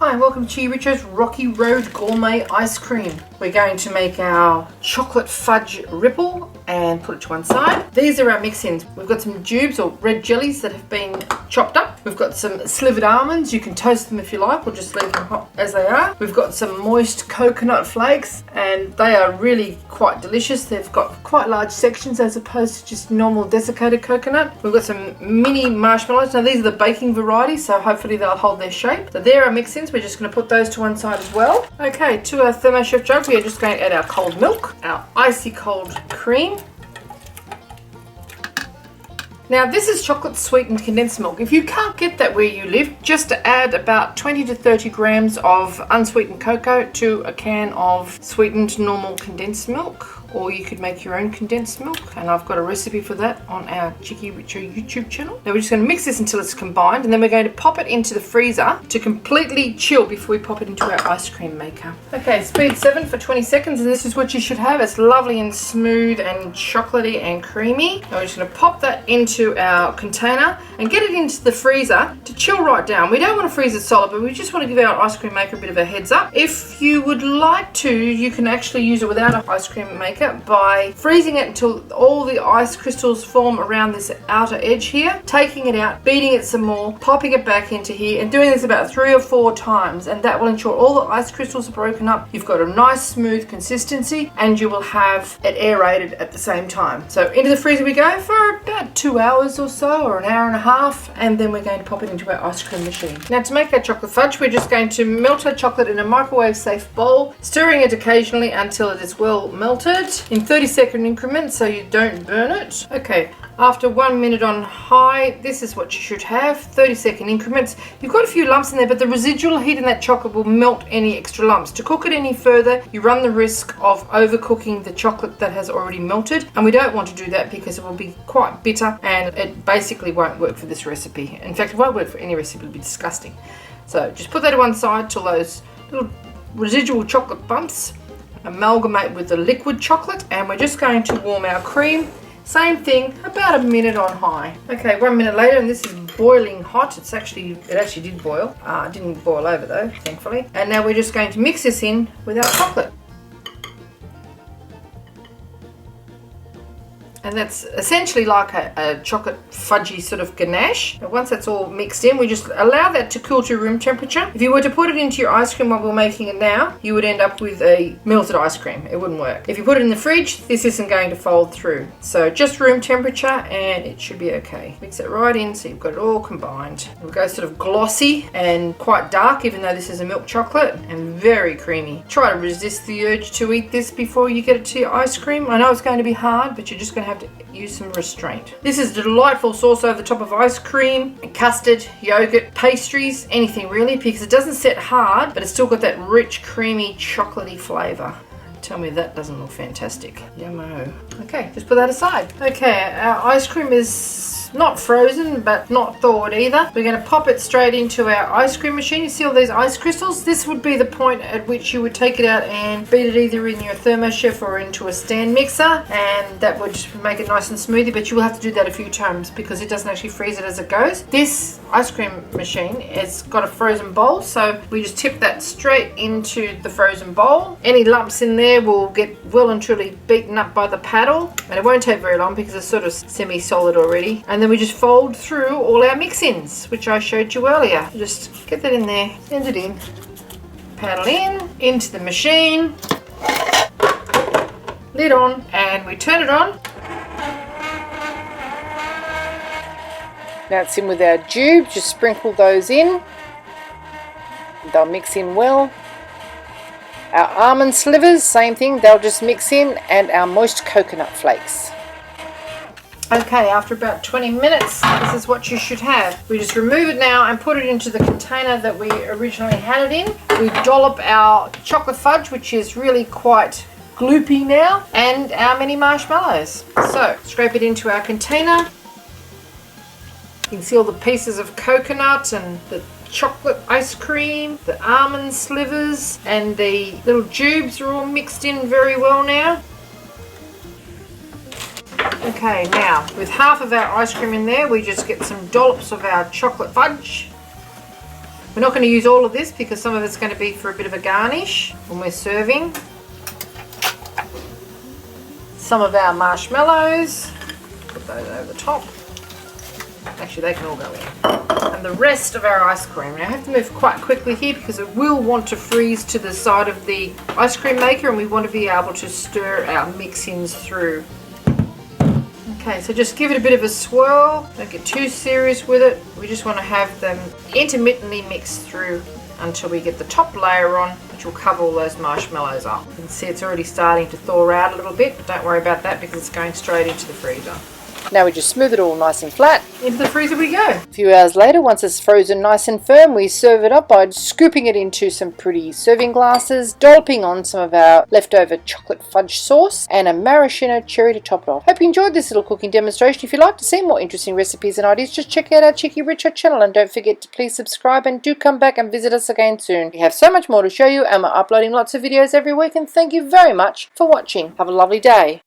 Hi and welcome to Cheekyricho's Rocky Road Gourmet Ice Cream. We're going to make our chocolate fudge ripple and put it to one side. These are our mix-ins. We've got some jubes or red jellies that have been chopped up. We've got some slivered almonds. You can toast them if you like or just leave them hot as they are. We've got some moist coconut flakes and they are really quite delicious. They've got quite large sections as opposed to just normal desiccated coconut. We've got some mini marshmallows. Now these are the baking variety, so hopefully they'll hold their shape. So there are our mix-ins. We're just going to put those to one side as well. Okay, to our ThermoChef jug, we are just going to add our cold milk, our icy cold cream. Now this is chocolate sweetened condensed milk. If you can't get that where you live, just add about 20 to 30 grams of unsweetened cocoa to a can of sweetened normal condensed milk. Or you could make your own condensed milk, and I've got a recipe for that on our cheekyricho YouTube channel. Now we're just going to mix this until it's combined, and then we're going to pop it into the freezer to completely chill before we pop it into our ice cream maker. Okay, speed 7 for 20 seconds, and this is what you should have. It's lovely and smooth and chocolatey and creamy. Now we're just going to pop that into our container and get it into the freezer to chill right down. We don't want to freeze it solid, but we just want to give our ice cream maker a bit of a heads up. If you would like to, you can actually use it without an ice cream maker by freezing it until all the ice crystals form around this outer edge here, taking it out, beating it some more, popping it back into here, and doing this about 3 or 4 times, and that will ensure all the ice crystals are broken up. You've got a nice smooth consistency, and you will have it aerated at the same time. So into the freezer we go for about 2 hours or so, or an hour and a half, and then we're going to pop it into our ice cream machine. Now to make our chocolate fudge, we're just going to melt our chocolate in a microwave safe bowl, stirring it occasionally until it is well melted in 30-second increments so you don't burn it. Okay, after 1 minute on high, this is what you should have, 30-second increments. You've got a few lumps in there, but the residual heat in that chocolate will melt any extra lumps. To cook it any further, you run the risk of overcooking the chocolate that has already melted, and we don't want to do that because it will be quite bitter and it basically won't work for this recipe. In fact, it won't work for any recipe, it'll be disgusting. So just put that to one side till those little residual chocolate bumps amalgamate with the liquid chocolate, and we're just going to warm our cream. Same thing, about a minute on high. Okay, 1 minute later, and this is boiling hot. It actually did boil. It didn't boil over though, thankfully. And now we're just going to mix this in with our chocolate. And that's essentially like a chocolate fudgy sort of ganache. And once that's all mixed in, we just allow that to cool to room temperature. If you were to put it into your ice cream while we're making it now, you would end up with a melted ice cream. It wouldn't work. If you put it in the fridge, this isn't going to fold through. So just room temperature and it should be okay. Mix it right in so you've got it all combined. It will go sort of glossy and quite dark, even though this is a milk chocolate, and very creamy. Try to resist the urge to eat this before you get it to your ice cream. I know it's going to be hard, but you're just going to have to use some restraint. This is a delightful sauce over the top of ice cream, custard, yogurt, pastries, anything really, because it doesn't set hard, but it's still got that rich, creamy, chocolatey flavour. Tell me that doesn't look fantastic. Yummo. Okay, just put that aside. Okay, our ice cream is not frozen, but not thawed either. We're going to pop it straight into our ice cream machine. You see all these ice crystals? This would be the point at which you would take it out and beat it either in your ThermoChef or into a stand mixer, and that would make it nice and smoothie, but you will have to do that a few times because it doesn't actually freeze it as it goes. This ice cream machine has got a frozen bowl, so we just tip that straight into the frozen bowl. Any lumps in there will get well and truly beaten up by the paddle, and it won't take very long because it's sort of semi-solid already. And then we just fold through all our mix-ins, which I showed you earlier. Just get that in there, send it in, paddle in, into the machine, lid on, and we turn it on. Now it's in with our jubes, just sprinkle those in. They'll mix in well. Our almond slivers, same thing, they'll just mix in, and our moist coconut flakes. Okay, after about 20 minutes, this is what you should have. We just remove it now and put it into the container that we originally had it in. We dollop our chocolate fudge, which is really quite gloopy now, and our mini marshmallows. So, scrape it into our container. You can see all the pieces of coconut and the chocolate ice cream, the almond slivers, and the little jubes are all mixed in very well now. Okay, now with half of our ice cream in there, we just get some dollops of our chocolate fudge. We're not going to use all of this because some of it's going to be for a bit of a garnish when we're serving. Some of our marshmallows, put those over the top. Actually, they can all go in. And the rest of our ice cream. Now I have to move quite quickly here because it will want to freeze to the side of the ice cream maker, and we want to be able to stir our mix-ins through. Okay, so just give it a bit of a swirl. Don't get too serious with it. We just want to have them intermittently mixed through until we get the top layer on, which will cover all those marshmallows up. You can see it's already starting to thaw out a little bit, but don't worry about that because it's going straight into the freezer. Now we just smooth it all nice and flat. Into the freezer we go. A few hours later, once it's frozen nice and firm, we serve it up by scooping it into some pretty serving glasses, dolloping on some of our leftover chocolate fudge sauce, and a maraschino cherry to top it off. Hope you enjoyed this little cooking demonstration. If you'd like to see more interesting recipes and ideas, just check out our cheekyricho channel, and don't forget to please subscribe, and do come back and visit us again soon. We have so much more to show you, and we're uploading lots of videos every week, and thank you very much for watching. Have a lovely day.